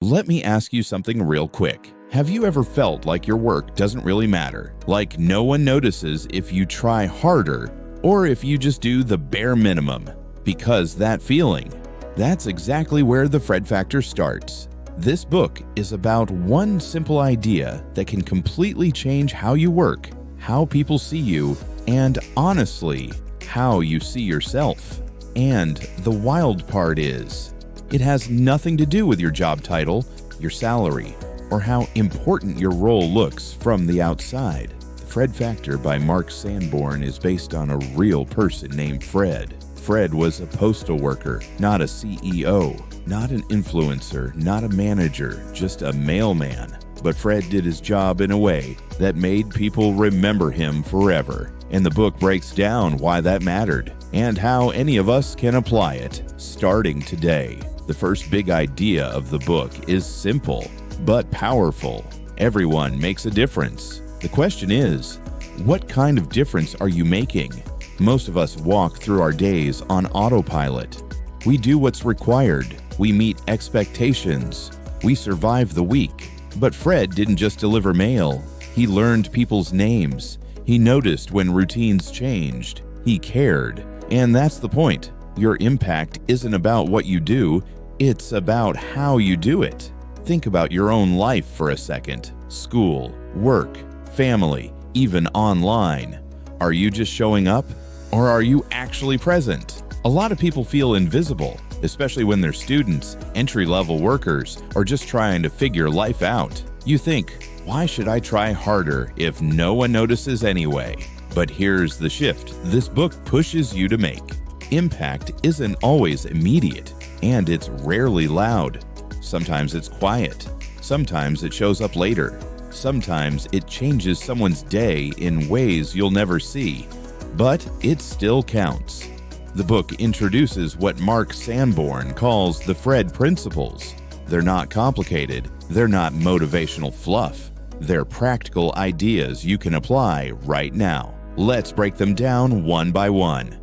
Let me ask you something real quick. Have you ever felt like your work doesn't really matter? Like no one notices if you try harder or if you just do the bare minimum? Because that feeling, that's exactly where the Fred Factor starts. This book is about one simple idea that can completely change how you work, how people see you, and honestly, how you see yourself. And the wild part is, it has nothing to do with your job title, your salary, or how important your role looks from the outside. The Fred Factor by Mark Sanborn is based on a real person named Fred. Fred was a postal worker, not a CEO, not an influencer, not a manager, just a mailman. But Fred did his job in a way that made people remember him forever. And the book breaks down why that mattered and how any of us can apply it, starting today. The first big idea of the book is simple, but powerful. Everyone makes a difference. The question is, what kind of difference are you making? Most of us walk through our days on autopilot. We do what's required. We meet expectations. We survive the week. But Fred didn't just deliver mail. He learned people's names. He noticed when routines changed. He cared. And that's the point. Your impact isn't about what you do, it's about how you do it. Think about your own life for a second. School, work, family, even online. Are you just showing up? Or are you actually present? A lot of people feel invisible, especially when they're students, entry-level workers, or just trying to figure life out. You think, why should I try harder if no one notices anyway? But here's the shift this book pushes you to make. Impact isn't always immediate, and it's rarely loud. Sometimes it's quiet. Sometimes it shows up later. Sometimes it changes someone's day in ways you'll never see. But it still counts. The book introduces what Mark Sanborn calls the Fred principles. They're not complicated. They're not motivational fluff. They're practical ideas you can apply right now. Let's break them down one by one.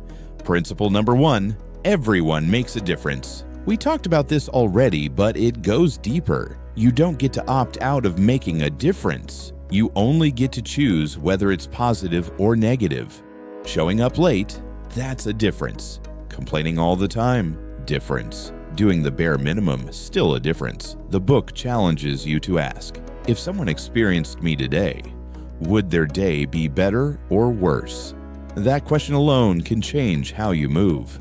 Principle number 1, everyone makes a difference. We talked about this already, but it goes deeper. You don't get to opt out of making a difference. You only get to choose whether it's positive or negative. Showing up late, that's a difference. Complaining all the time, difference. Doing the bare minimum, still a difference. The book challenges you to ask, if someone experienced me today, would their day be better or worse? That question alone can change how you move.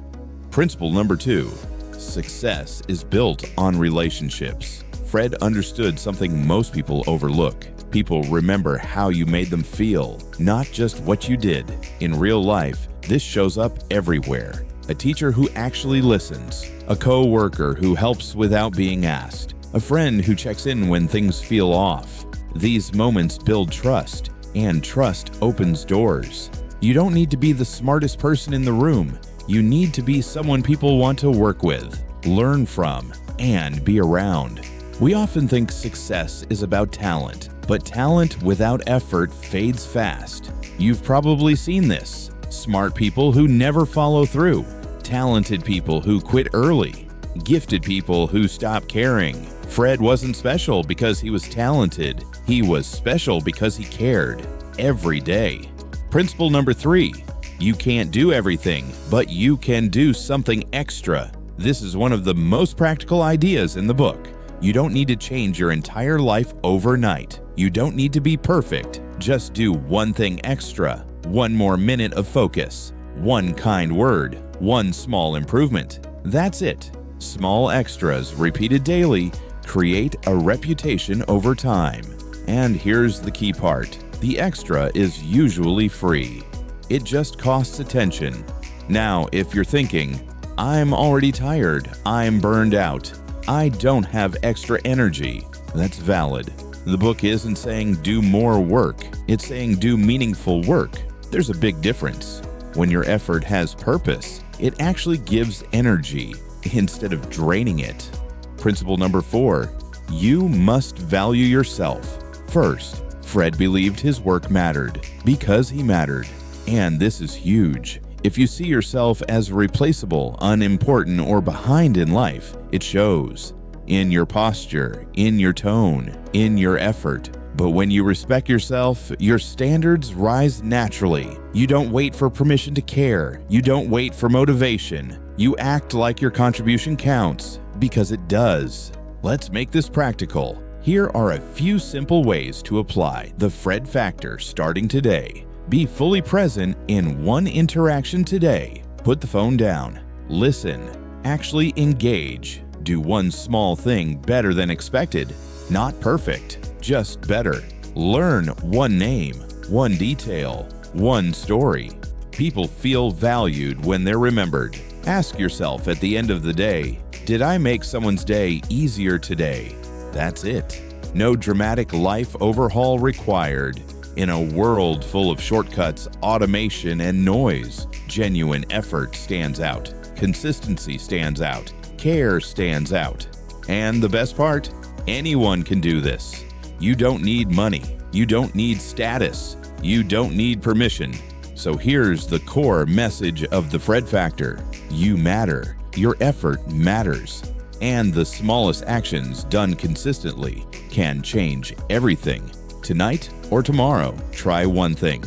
Principle number 2, success is built on relationships. Fred understood something most people overlook. People remember how you made them feel, not just what you did. In real life, this shows up everywhere. A teacher who actually listens, a co-worker who helps without being asked, a friend who checks in when things feel off. These moments build trust, and trust opens doors. You don't need to be the smartest person in the room. You need to be someone people want to work with, learn from, and be around. We often think success is about talent, but talent without effort fades fast. You've probably seen this. Smart people who never follow through, talented people who quit early, gifted people who stop caring. Fred wasn't special because he was talented. He was special because he cared every day. Principle number 3, you can't do everything, but you can do something extra. This is one of the most practical ideas in the book. You don't need to change your entire life overnight. You don't need to be perfect. Just do one thing extra, one more minute of focus, one kind word, one small improvement. That's it. Small extras repeated daily create a reputation over time. And here's the key part. The extra is usually free. It just costs attention. Now, if you're thinking, I'm already tired, I'm burned out, I don't have extra energy, that's valid. The book isn't saying do more work, it's saying do meaningful work. There's a big difference. When your effort has purpose, it actually gives energy instead of draining it. Principle number 4, you must value yourself. First, Fred believed his work mattered because he mattered. And this is huge. If you see yourself as replaceable, unimportant, or behind in life, it shows. in your posture, in your tone, in your effort. But when you respect yourself, your standards rise naturally. You don't wait for permission to care. You don't wait for motivation. You act like your contribution counts, because it does. Let's make this practical. Here are a few simple ways to apply the Fred factor starting today. Be fully present in one interaction today. Put the phone down. Listen. Actually engage. Do one small thing better than expected. Not perfect, just better. Learn one name, one detail, one story. People feel valued when they're remembered. Ask yourself at the end of the day, did I make someone's day easier today? That's it. No dramatic life overhaul required. In a world full of shortcuts, automation, and noise, genuine effort stands out. Consistency stands out. Care stands out. And the best part? Anyone can do this. You don't need money. You don't need status. You don't need permission. So here's the core message of the Fred Factor. You matter. Your effort matters. And the smallest actions done consistently can change everything. Tonight or tomorrow, try one thing.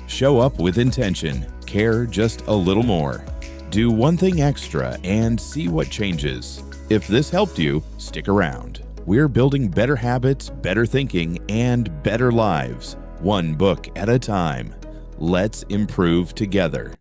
Show up with intention. Care just a little more. Do one thing extra and see what changes. If this helped you, stick around. We're building better habits, better thinking, and better lives, one book at a time. Let's improve together.